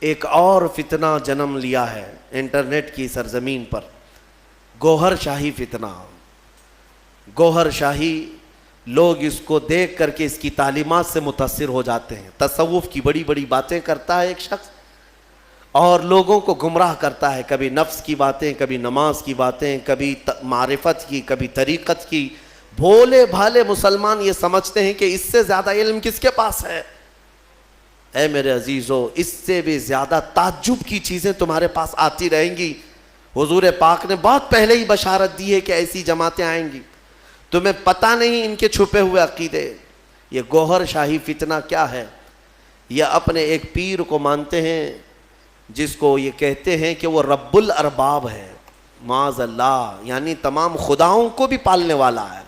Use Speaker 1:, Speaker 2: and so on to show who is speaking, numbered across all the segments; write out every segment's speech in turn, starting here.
Speaker 1: ایک اور فتنہ جنم لیا ہے انٹرنیٹ کی سرزمین پر، گوہر شاہی فتنہ۔ گوہر شاہی، لوگ اس کو دیکھ کر کے اس کی تعلیمات سے متاثر ہو جاتے ہیں۔ تصوف کی بڑی بڑی باتیں کرتا ہے ایک شخص اور لوگوں کو گمراہ کرتا ہے، کبھی نفس کی باتیں، کبھی نماز کی باتیں، کبھی معرفت کی، کبھی طریقت کی۔ بھولے بھالے مسلمان یہ سمجھتے ہیں کہ اس سے زیادہ علم کس کے پاس ہے؟ اے میرے عزیزو، اس سے بھی زیادہ تعجب کی چیزیں تمہارے پاس آتی رہیں گی۔ حضور پاک نے بہت پہلے ہی بشارت دی ہے کہ ایسی جماعتیں آئیں گی، تمہیں پتہ نہیں ان کے چھپے ہوئے عقیدے۔ یہ گوہر شاہی فتنہ کیا ہے؟ یہ اپنے ایک پیر کو مانتے ہیں جس کو یہ کہتے ہیں کہ وہ رب الارباب ہے، معاذ اللہ، یعنی تمام خداؤں کو بھی پالنے والا ہے۔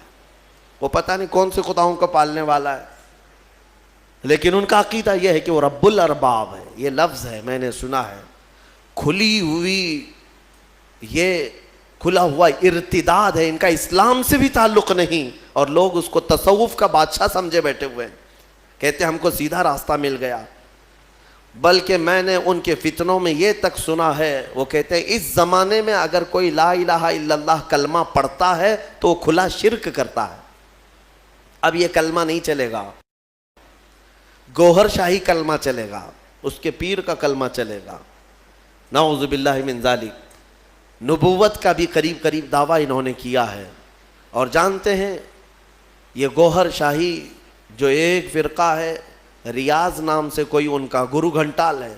Speaker 1: وہ پتہ نہیں کون سے خداؤں کو پالنے والا ہے، لیکن ان کا عقیدہ یہ ہے کہ وہ رب الارباب ہے۔ یہ لفظ ہے، میں نے سنا ہے، کھلی ہوئی، یہ کھلا ہوا ارتداد ہے، ان کا اسلام سے بھی تعلق نہیں، اور لوگ اس کو تصوف کا بادشاہ سمجھے بیٹھے ہوئے ہیں، کہتے ہیں ہم کو سیدھا راستہ مل گیا۔ بلکہ میں نے ان کے فتنوں میں یہ تک سنا ہے، وہ کہتے ہیں اس زمانے میں اگر کوئی لا الہ الا اللہ کلمہ پڑھتا ہے تو وہ کھلا شرک کرتا ہے۔ اب یہ کلمہ نہیں چلے گا، گوہر شاہی کلمہ چلے گا، اس کے پیر کا کلمہ چلے گا، نعوذ باللہ من ذالک۔ نبوت کا بھی قریب قریب دعویٰ انہوں نے کیا ہے۔ اور جانتے ہیں یہ گوہر شاہی جو ایک فرقہ ہے، ریاض نام سے کوئی ان کا گرو گھنٹال ہے،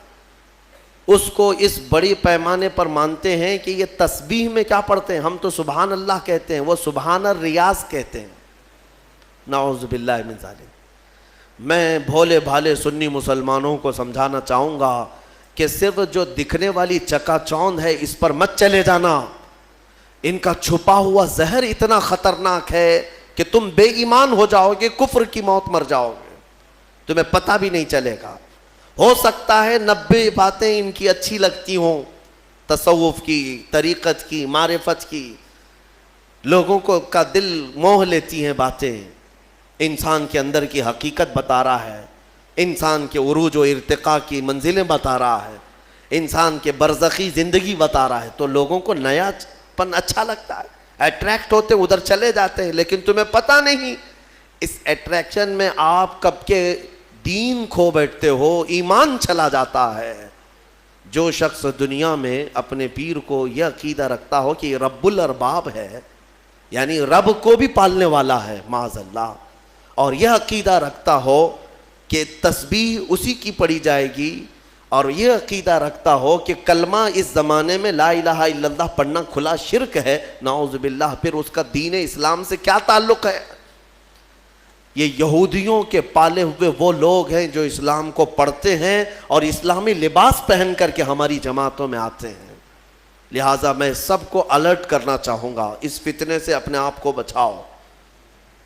Speaker 1: اس کو اس بڑی پیمانے پر مانتے ہیں کہ یہ تسبیح میں کیا پڑھتے ہیں؟ ہم تو سبحان اللہ کہتے ہیں، وہ سبحان الریاض کہتے ہیں، نعوذ باللہ من ذالک۔ میں بھولے بھالے سنی مسلمانوں کو سمجھانا چاہوں گا کہ صرف جو دکھنے والی چکا چوند ہے اس پر مت چلے جانا۔ ان کا چھپا ہوا زہر اتنا خطرناک ہے کہ تم بے ایمان ہو جاؤ گے، کفر کی موت مر جاؤ گے، تمہیں پتہ بھی نہیں چلے گا۔ ہو سکتا ہے 90 باتیں ان کی اچھی لگتی ہوں، تصوف کی، طریقت کی، معرفت کی، لوگوں کو کا دل موہ لیتی ہیں باتیں، انسان کے اندر کی حقیقت بتا رہا ہے، انسان کے عروج و ارتقاء کی منزلیں بتا رہا ہے، انسان کے برزخی زندگی بتا رہا ہے، تو لوگوں کو نیا پن اچھا لگتا ہے، اٹریکٹ ہوتے ادھر چلے جاتے ہیں، لیکن تمہیں پتہ نہیں اس اٹریکشن میں آپ کب کے دین کھو بیٹھتے ہو، ایمان چلا جاتا ہے۔ جو شخص دنیا میں اپنے پیر کو یہ عقیدہ رکھتا ہو کہ رب الارباب ہے، یعنی رب کو بھی پالنے والا ہے، معاذ اللہ، اور یہ عقیدہ رکھتا ہو کہ تسبیح اسی کی پڑھی جائے گی، اور یہ عقیدہ رکھتا ہو کہ کلمہ اس زمانے میں لا الہ الا اللہ پڑھنا کھلا شرک ہے، نعوذ باللہ، پھر اس کا دین اسلام سے کیا تعلق ہے؟ یہ یہودیوں کے پالے ہوئے وہ لوگ ہیں جو اسلام کو پڑھتے ہیں اور اسلامی لباس پہن کر کے ہماری جماعتوں میں آتے ہیں۔ لہٰذا میں سب کو الرٹ کرنا چاہوں گا، اس فتنے سے اپنے آپ کو بچاؤ۔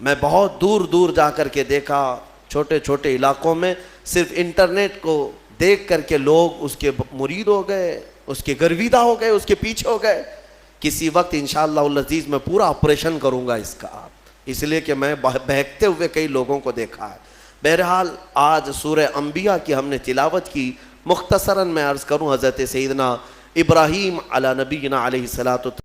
Speaker 1: میں بہت دور دور جا کر کے دیکھا، چھوٹے چھوٹے علاقوں میں صرف انٹرنیٹ کو دیکھ کر کے لوگ اس کے مرید ہو گئے، اس کے گرویدہ ہو گئے، اس کے پیچھے ہو گئے۔ کسی وقت انشاءاللہ العزیز میں پورا آپریشن کروں گا اس کا، اس لیے کہ میں بہکتے ہوئے کئی لوگوں کو دیکھا ہے۔ بہرحال آج سورہ انبیاء کی ہم نے تلاوت کی، مختصراً میں عرض کروں، حضرت سیدنا ابراہیم علی نبینا علیہ الصلوۃ